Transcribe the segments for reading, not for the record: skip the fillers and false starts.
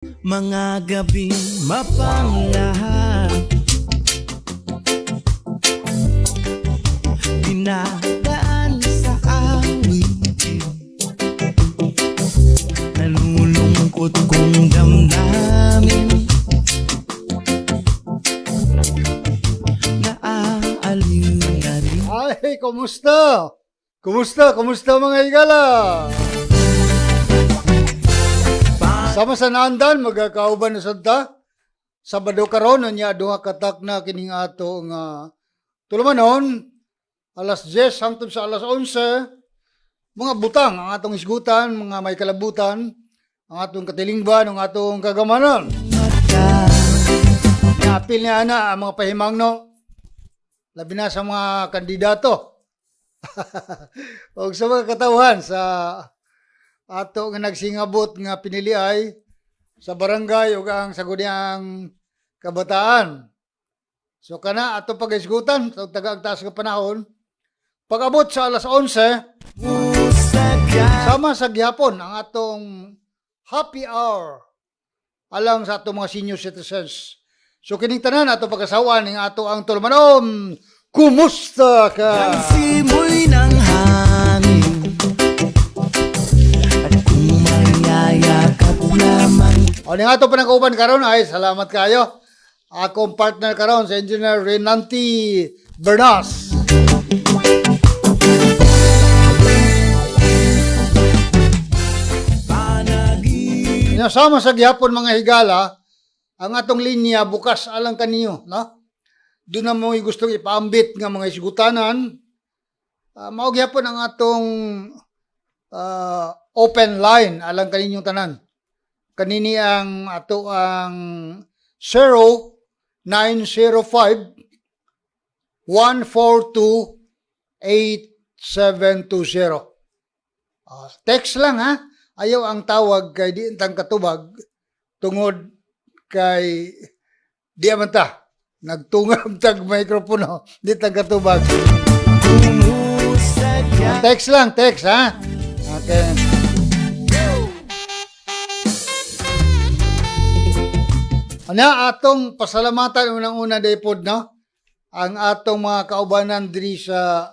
Mga gabing mapanglahat, dinadaan sa awitin, nalulungkot kong damdamin, naaaliw na rin. Ay, kumusta? Kumusta mga higala? Sama sa naandan, magkakauban na sadta. Sabado karon niya duha katak na kining ato nga tulumanon, alas 10 hangtod sa alas 11. Mga butang ang atong isgutan, mga may kalabutan, ang atong katilingban, ang atong kagamanon. Naapil niya na ang mga pahimangno, labi na sa mga kandidato. O sa mga katawhan sa ato nga nagsingabot nga pinili ay sa barangay ug ang saguniang kabataan. So kana ato pag-isgutan sa taga-agtaas nga panahon, pag-abot sa alas 11, sama sa gihapon ang atong happy hour alang sa atong mga senior citizens. So kining tanan ato pag-asawan ning ato ang tulumanon. Kumusta ka? Ang simoy ng hangin, at kung mayayakap lamang. O ning ato panagkauban karon ay salamat kayo. Akong partner karon sa Engineer Renanti Bernas. Sama sa gihapon mga higala, ang atong linya bukas alang kaniyo, no? Doon na mo gustong ipaambit nga mga isgutanan. Mao gihapon ang atong open line alang kaninyong tanan. Kanini ang ato ang 0905-142-8720. Text lang ha. Ayaw ang tawag kay di intang katubag tungod kay di amanta nagtungab tag mikropono di tang katubag. Text lang, text ha. Okay. Ana atong pasalamatan unang-una daypod no ang atong mga kaubanan diri sa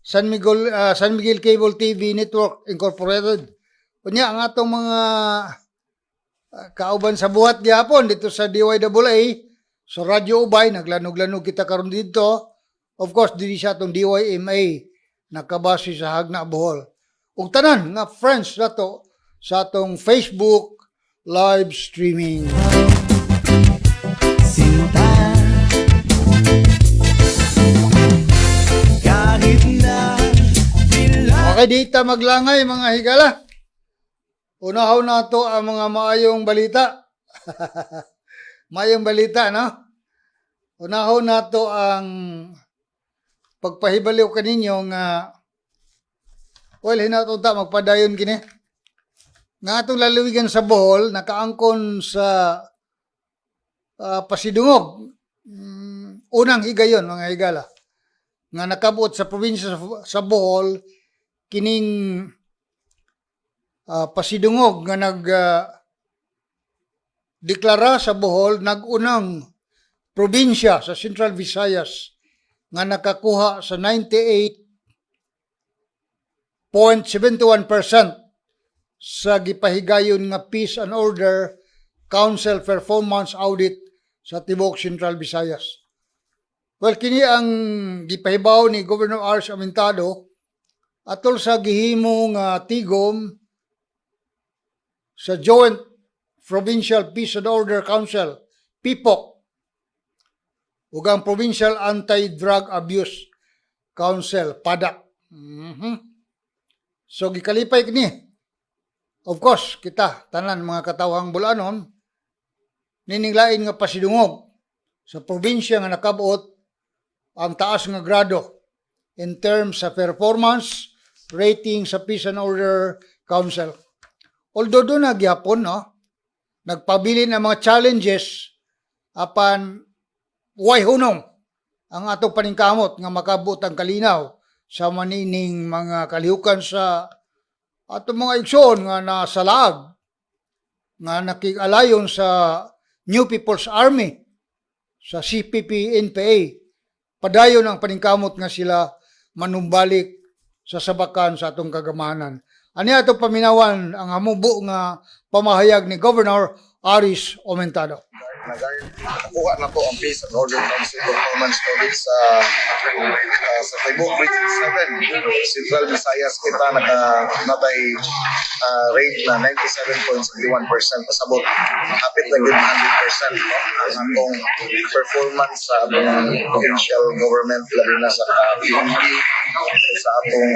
San Miguel Cable TV Network Incorporated. Kunya ang atong mga kauban sa buhat gihapon dito sa DYAA, sa Radyo Ubay, naglanog-lanog kita karon dito. Of course, diri sa atong DYMA, nakabase sa Hagna, Bohol. Ug tanan nga friends nato sa atong Facebook live streaming. Sinta, kahit na Okay, di ta maglangay mga higala. Unahaw na to ang mga maayong balita. Maayong balita, no? Unahaw na to ang pagpahibaliw kaninyo nga hinatunta magpadayon kini. Nga atong lalawigan sa Bohol, nakaangkon sa Pasidungog. Unang higayon, mga higala. Nga nakabuot sa probinsya sa Bohol, kining Pasidungog nga deklara sa Bohol nagunang probinsya sa Central Visayas nga nakakuha sa 98.71% sa gipahigayon nga Peace and Order Council Performance Audit sa tibuok Central Visayas. Well, kini ang gipahibaw ni Governor Ars Amintado atol sa gihimo nga tigom sa Joint Provincial Peace and Order Council, PIPOC, ug ang Provincial Anti-Drug Abuse Council, PADAC. So, gikalipay kini. Of course, kita, tanan mga katawhang bulanon, nininglain nga pasidungog sa probinsya nga nakabuot ang taas nga grado in terms sa performance rating sa Peace and Order Council. Although doon nagyapon, no, nagpabilin ang mga challenges apan way hunong ang atong paningkamot nga makabut ang kalinaw sa manining mga kalihukan sa atong mga igsoon nga nasalaag nga nakig-alayon sa New People's Army, sa CPP-NPA, padayon ang paningkamot nga sila manumbalik sa sabakan sa atong kagamanan. Ani ato paminawan ang hamubo nga pamahayag ni Governor Aris Omentado. Nakuha na po ang Peace and Order Council Performance Audit sa Tibok Region 7, Central Visayas. Kita natay rate na 97.71%, pasabot hapit na gid 100% ang atong performance sa atong provincial government, labi na sa PNP, sa atong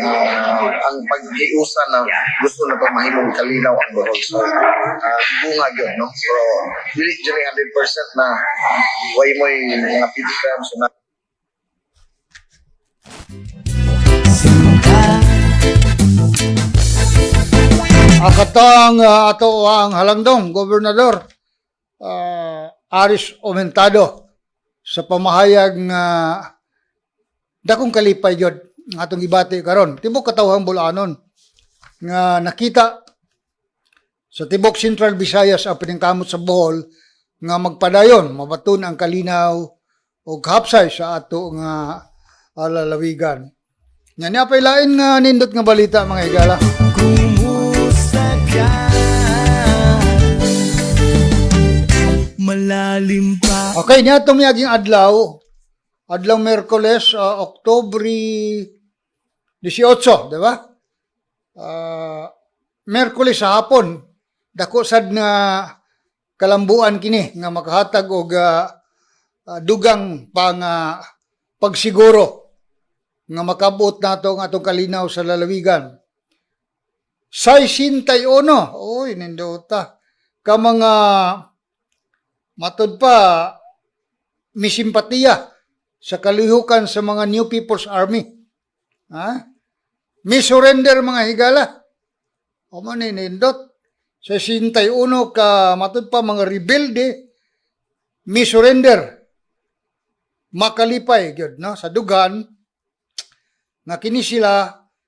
ang pag-iusan na gusto na pa mahimong kalinaw ang Bohol. So bunga gyud, no? Pero dili dili 100% na way mo'y mga petty crimes na Akatang ato ang halangdong Gobernador Aris Omentado sa pamahayag nga dakong kalipay gyud nga atong gibati karon tibok katawhang Bulanon nga nakita sa tibok Central Visayas ang paningkamot sa Bohol nga magpadayon mabaton ang kalinaw o hapsay sa ato nga lalawigan. Nya niya pay lain nga nindot nga balita mga higala. Kumusta ka? Malalim pa. Okay, niya itong miyaging adlaw Merkoles, Oktobre 18, di ba? Merkoles sa hapon, dako sad nga kalambuan kini nga makahatag og dugang pang pagsiguro nga makabot nato ang atong kalinaw sa lalawigan. 61, oy nindota ka mga matod pa misimpatiya sa kalihukan sa mga New People's Army. Ha? Mi-surrender mga higala. O man nindot. Sa 61 ka matod pa mga rebelde, mi-surrender. Makalipay gyud no sa dugan nga kini sila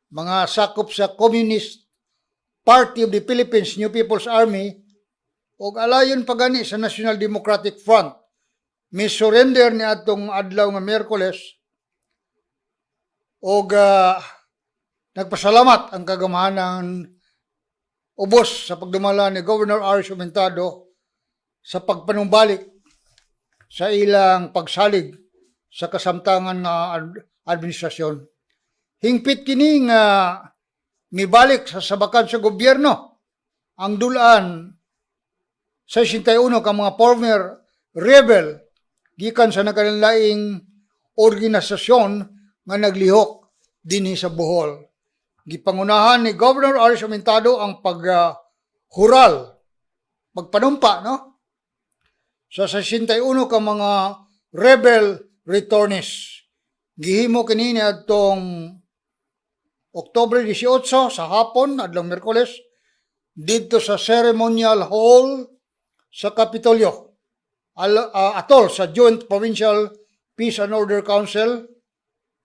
mga sakop sa Communist Party of the Philippines, New People's Army ug alayon pagani sa National Democratic Front. Mi-surrender ni atong adlaw nga Miyerkules ug nagpasalamat ang kagamahanan ubos sa pagdumala ni Governor Aris Omentado sa pagpanumbalik sa ilang pagsalig sa kasamtangan nga administrasyon. Hingpit kini nga mibalik sa sabakan sa gobyerno ang dulaan sa 61 ka mga former rebel gikan sa nagkalaing organisasyon nga naglihok dinhi sa Bohol. Gipangunahan ni Governor Aris Omentado ang paghural, pagpanumpa, no? Sa 61 ka mga rebel returnees. Gihimo kini adtong Oktobre 18 sa hapon, adlaw Miyerkules, dito sa Ceremonial Hall sa Kapitolyo. Atol sa Joint Provincial Peace and Order Council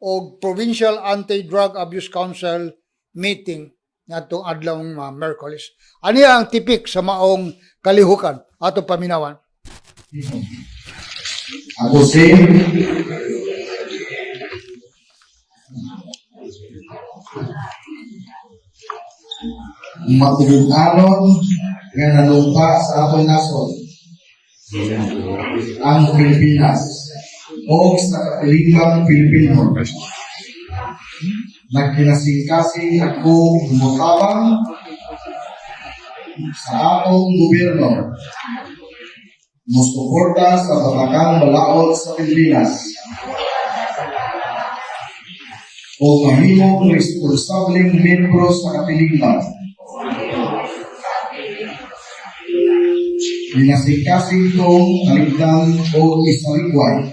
o Provincial Anti-Drug Abuse Council meeting ngadtong adlaw Miyerkules. Ani ang tipik sa maong kalihukan ato paminawan. Ako si matulunganon nga nanumpa sa atong nasod ang Pilipinas o sa katilingang Pilipino. Nagkinasingkasing ako mutabang sa atong gobyerno musuporta sa batakang balaod sa Pilipinas o mahimong responsableng membro sa katilingan. Minasingkasing kong kaligdan o isaligway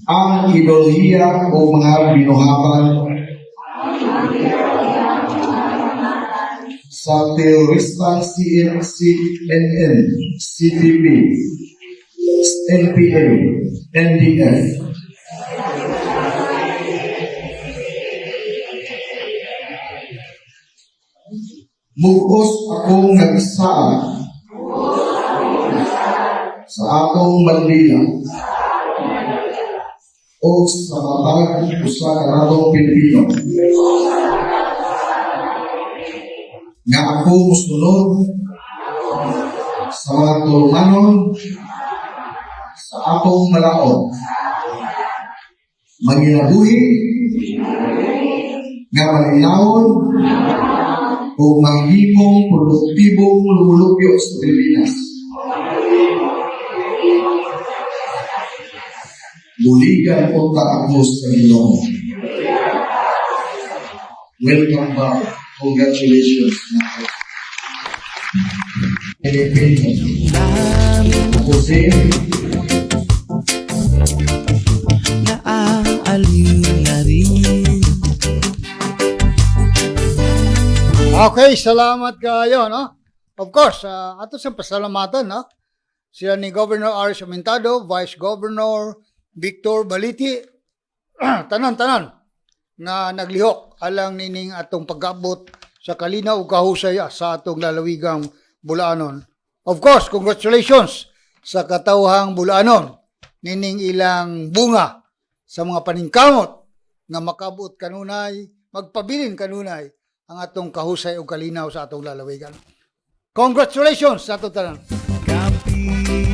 ang ideolohiya o mga binuhatan sa teroristang CNN, CTP, NPA, NDF. Mugos akong nagsaa sa atong bandila o sa matag usa ka natong Pilipino nga ako musunod sa mga tulumanon sa atong malaod manginabuhi nga malinawon o manghimong produktibong lumulupyo sa Pilipinas. Buligan po ta ako sa Ginoo. Welcome back. Congratulations. Pilipino. Ako si Naaaliw na rin. Okay, salamat kayo, no? Of course, ato sa pasalamatan, no? Sila ni Governor Aris Amintado, Vice Governor Victor Baliti, tanan-tanan na naglihok alang nining atong pag-abot sa kalinaw ug kahusay sa atong lalawigang Bulanon. Of course, congratulations sa katawhang Bulanon nining ilang bunga sa mga paningkamot nga makabot kanunay, magpabilin kanunay ang atong kahusay o kalinaw sa atong lalawigan. Congratulations sa atong tanan. Kapi